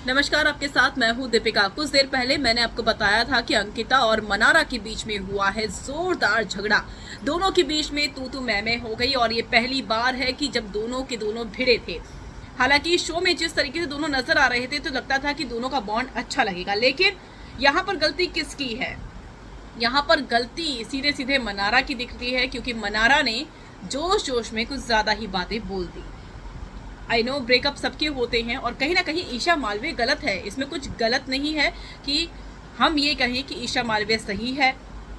नमस्कार, आपके साथ मैं हूं दीपिका। कुछ देर पहले मैंने आपको बताया था कि अंकिता और मनारा के बीच में हुआ है जोरदार झगड़ा। दोनों के बीच में तू मैं हो गई और ये पहली बार है कि जब दोनों के दोनों भिड़े थे। हालांकि शो में जिस तरीके से दोनों नजर आ रहे थे तो लगता था कि दोनों का बॉन्ड अच्छा लगेगा, लेकिन यहाँ पर गलती किसकी है? यहाँ पर गलती सीधे सीधे मनारा की दिख रही है, क्योंकि मनारा ने जोश जोश में कुछ ज्यादा ही बातें बोल दी। आई नो ब्रेकअप सबके होते हैं और कहीं ना कहीं ईशा मालवीय गलत है, इसमें कुछ गलत नहीं है कि हम ये कहें कि ईशा मालवीय सही है,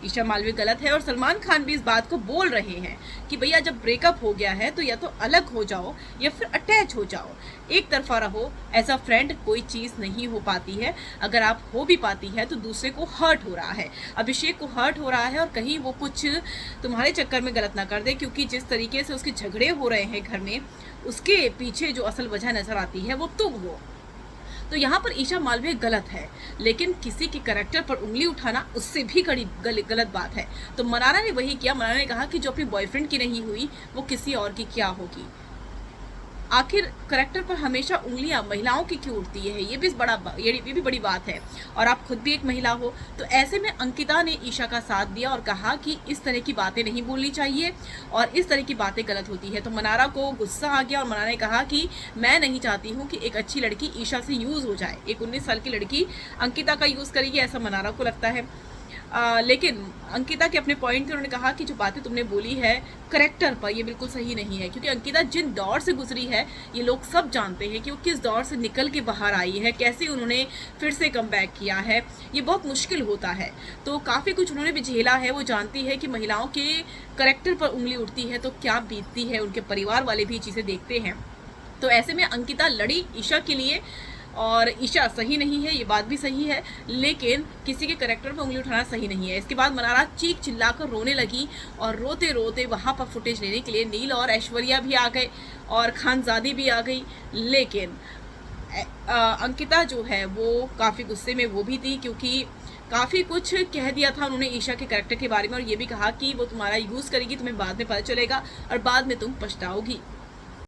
ईशा मालवीय गलत है। और सलमान खान भी इस बात को बोल रहे हैं कि भैया जब ब्रेकअप हो गया है तो या तो अलग हो जाओ या फिर अटैच हो जाओ, एक तरफा रहो। ऐसा फ्रेंड कोई चीज़ नहीं हो पाती है। अगर आप हो भी पाती है तो दूसरे को हर्ट हो रहा है, अभिषेक को हर्ट हो रहा है, और कहीं वो कुछ तुम्हारे चक्कर में गलत ना कर दे, क्योंकि जिस तरीके से उसके झगड़े हो रहे हैं घर में, उसके पीछे जो असल वजह नजर आती है वो तुम हो। तो यहाँ पर ईशा मालवीय गलत है, लेकिन किसी के कैरेक्टर पर उंगली उठाना उससे भी गलत बात है। तो मनारा ने वही किया। मनारा ने कहा कि जो अपनी बॉयफ्रेंड की नहीं हुई वो किसी और की क्या होगी। आखिर करेक्टर पर हमेशा उंगलियां महिलाओं की क्यों उठती है? ये भी बड़ी बात है। और आप खुद भी एक महिला हो, तो ऐसे में अंकिता ने ईशा का साथ दिया और कहा कि इस तरह की बातें नहीं बोलनी चाहिए और इस तरह की बातें गलत होती है। तो मनारा को गुस्सा आ गया और मनारा ने कहा कि मैं नहीं चाहती हूँ कि एक अच्छी लड़की ईशा से यूज हो जाए, एक 19 साल की लड़की अंकिता का यूज करेगी, ऐसा मनारा को लगता है। लेकिन अंकिता के अपने पॉइंट थे। उन्होंने कहा कि जो बातें तुमने बोली है करेक्टर पर, ये बिल्कुल सही नहीं है, क्योंकि अंकिता जिन दौर से गुजरी है ये लोग सब जानते हैं कि वो किस दौर से निकल के बाहर आई है, कैसे उन्होंने फिर से कम बैक किया है। ये बहुत मुश्किल होता है, तो काफ़ी कुछ उन्होंने भी झेला है। वो जानती है कि महिलाओं के करेक्टर पर उंगली उठती है तो क्या बीतती है, उनके परिवार वाले भी चीज़ें देखते हैं। तो ऐसे में अंकिता लड़ी ईशा के लिए, और ईशा सही नहीं है, ये बात भी सही है, लेकिन किसी के करेक्टर पर उंगली उठाना सही नहीं है। इसके बाद मनारा चीख चिल्लाकर रोने लगी और रोते रोते वहाँ पर फुटेज लेने के लिए नील और ऐश्वर्या भी आ गए और खानजादी भी आ गई। लेकिन अंकिता जो है वो काफ़ी गुस्से में वो भी थी, क्योंकि काफ़ी कुछ कह दिया था उन्होंने ईशा के कैरेक्टर के बारे में, और ये भी कहा कि वो तुम्हारा यूज़ करेगी, तुम्हें बाद में पता चलेगा और बाद में तुम पछताओगी।